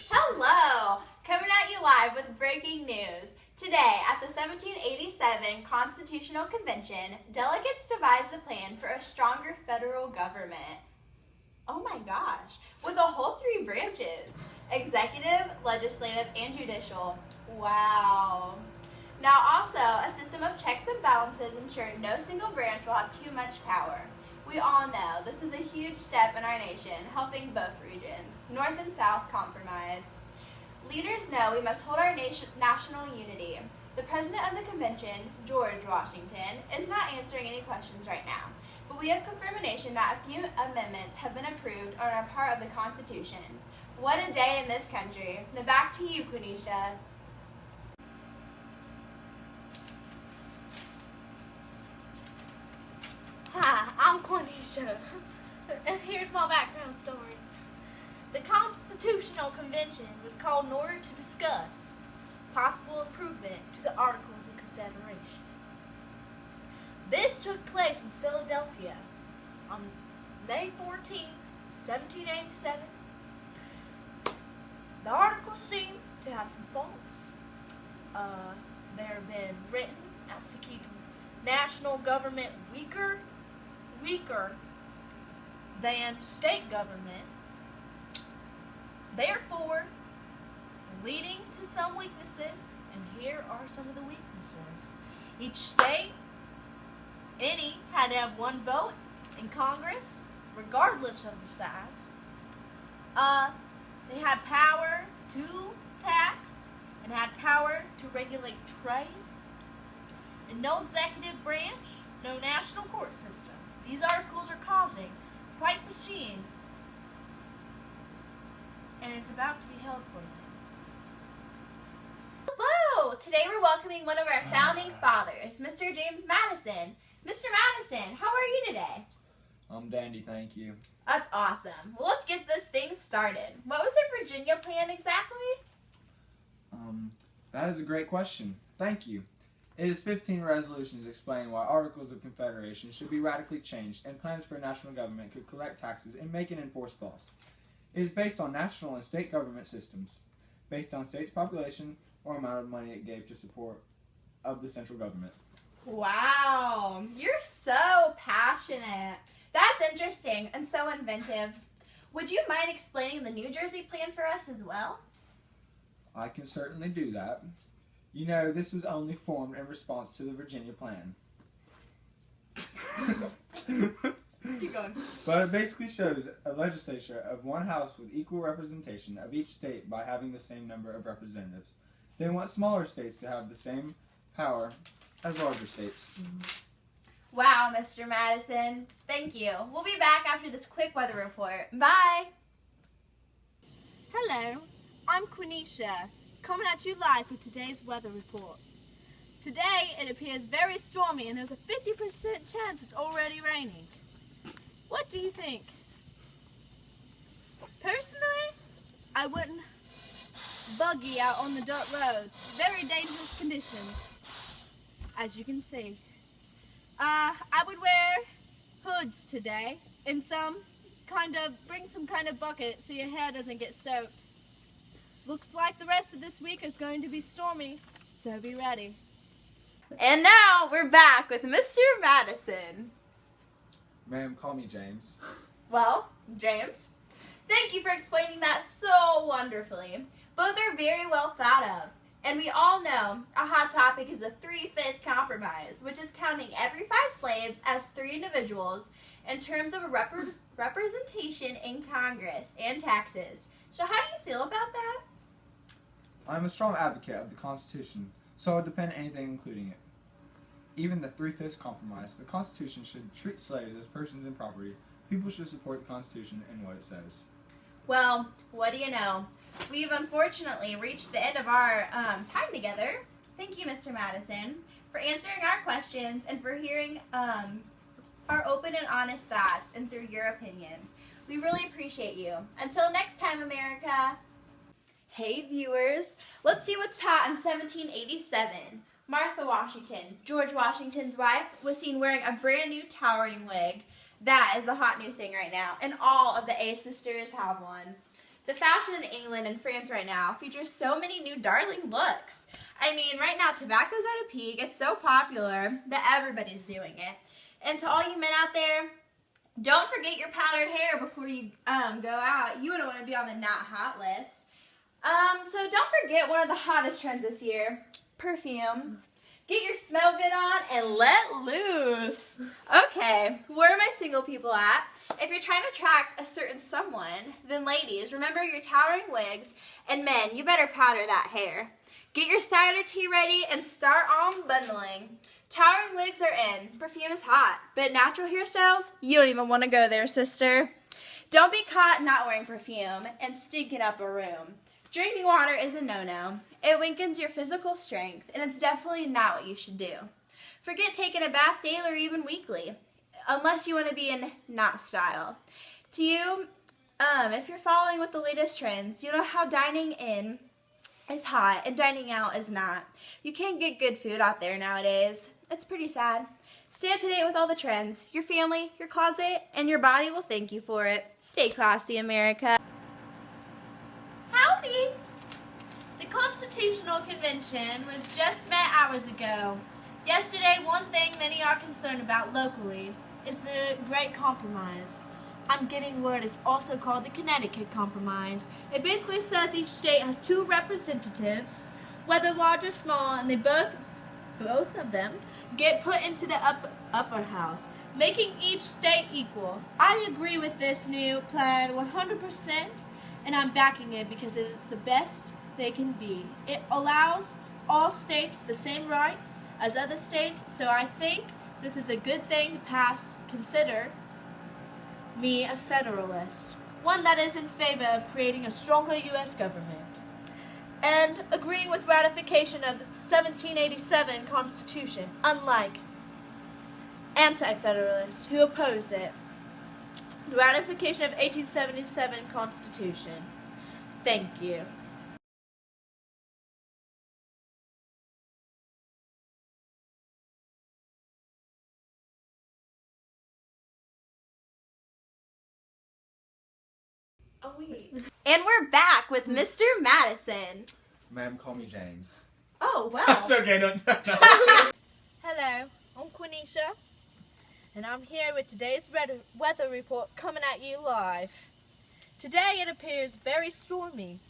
Hello! Coming at you live with breaking news. Today, at the 1787 Constitutional Convention, delegates devised a plan for a stronger federal government. Oh my gosh, with a whole 3 branches: executive, legislative, and judicial. Wow. Now also, a system of checks and balances ensured no single branch will have too much power. We all know this is a huge step in our nation, helping both regions, North and South, compromise. Leaders know we must hold our national unity. The president of the convention, George Washington, is not answering any questions right now, but we have confirmation that a few amendments have been approved and are part of the Constitution. What a day in this country. Now back to you, Quenisha. Hi, I'm Quenisha, and here's my background story. The Constitutional Convention was called in order to discuss possible improvement to the Articles of Confederation. This took place in Philadelphia on May 14, 1787. The articles seem to have some faults. They have been written as to keep national government weaker than state government, therefore leading to some weaknesses, and here are some of the weaknesses. Each state, had to have 1 vote in Congress, regardless of the size. They had power to tax and had power to regulate trade, and no executive branch, no national court system. These articles are causing quite the scene, and it's about to be held for them. Hello! Today we're welcoming one of our founding fathers, Mr. James Madison. Mr. Madison, how are you today? I'm dandy, thank you. That's awesome. Well, let's get this thing started. What was the Virginia plan exactly? That is a great question. Thank you. It is 15 resolutions explaining why Articles of Confederation should be radically changed and plans for a national government could collect taxes and make and enforce laws. It is based on national and state government systems, based on state's population or amount of money it gave to support of the central government. Wow, you're so passionate. That's interesting and so inventive. Would you mind explaining the New Jersey plan for us as well? I can certainly do that. You know, this was only formed in response to the Virginia plan. Keep going. But it basically shows a legislature of 1 house with equal representation of each state by having the same number of representatives. They want smaller states to have the same power as larger states. Wow, Mr. Madison. Thank you. We'll be back after this quick weather report. Bye. Hello, I'm Quenisha, coming at you live with today's weather report. Today, it appears very stormy and there's a 50% chance it's already raining. What do you think? Personally, I wouldn't buggy out on the dirt roads. Very dangerous conditions, as you can see. I would wear hoods today and bring some kind of bucket so your hair doesn't get soaked. Looks like the rest of this week is going to be stormy, so be ready. And now we're back with Mr. Madison. Ma'am, call me James. Well, James, thank you for explaining that so wonderfully. Both are very well thought of. And we all know a hot topic is the 3/5 compromise, which is counting every 5 slaves as 3 individuals in terms of representation in Congress and taxes. So how do you feel about that? I'm a strong advocate of the Constitution, so I would defend anything including it. Even the 3/5 compromise, the Constitution should treat slaves as persons and property. People should support the Constitution and what it says. Well, what do you know? We've unfortunately reached the end of our time together. Thank you, Mr. Madison, for answering our questions and for hearing our open and honest thoughts and through your opinions. We really appreciate you. Until next time, America. Hey, viewers. Let's see what's hot in 1787. Martha Washington, George Washington's wife, was seen wearing a brand new towering wig. That is the hot new thing right now, and all of the A sisters have one. The fashion in England and France right now features so many new darling looks. I mean, right now tobacco's at a peak. It's so popular that everybody's doing it. And to all you men out there, don't forget your powdered hair before you go out. You wouldn't want to be on the not hot list. So don't forget one of the hottest trends this year, perfume. Get your smell good on and let loose. Okay, where are my single people at? If you're trying to attract a certain someone, then ladies, remember your towering wigs, and men, you better powder that hair. Get your cider tea ready and start on bundling. Towering wigs are in, perfume is hot, but natural hairstyles, you don't even want to go there, sister. Don't be caught not wearing perfume and stinking up a room. Drinking water is a no-no. It weakens your physical strength, and it's definitely not what you should do. Forget taking a bath daily or even weekly, unless you want to be in not style. To you, if you're following with the latest trends, you know how dining in is hot and dining out is not. You can't get good food out there nowadays. It's pretty sad. Stay up to date with all the trends. Your family, your closet, and your body will thank you for it. Stay classy, America. Howdy! The Constitutional Convention was just met hours ago. Yesterday, one thing many are concerned about locally is the Great Compromise. I'm getting word it's also called the Connecticut Compromise. It basically says each state has 2 representatives, whether large or small, and they both of them get put into the upper house, making each state equal. I agree with this new plan 100%, and I'm backing it because it is the best they can be. It allows all states the same rights as other states, so I think this is a good thing to pass. Consider me a federalist, one that is in favor of creating a stronger U.S. government, and agreeing with ratification of the 1787 Constitution, unlike anti-federalists who oppose it. The ratification of 1877 Constitution. Thank you. Oh, wait. And we're back with Mr. Madison. Ma'am, call me James. Oh, well. It's okay, don't. Hello, I'm Quenisha, and I'm here with today's weather report coming at you live. Today it appears very stormy.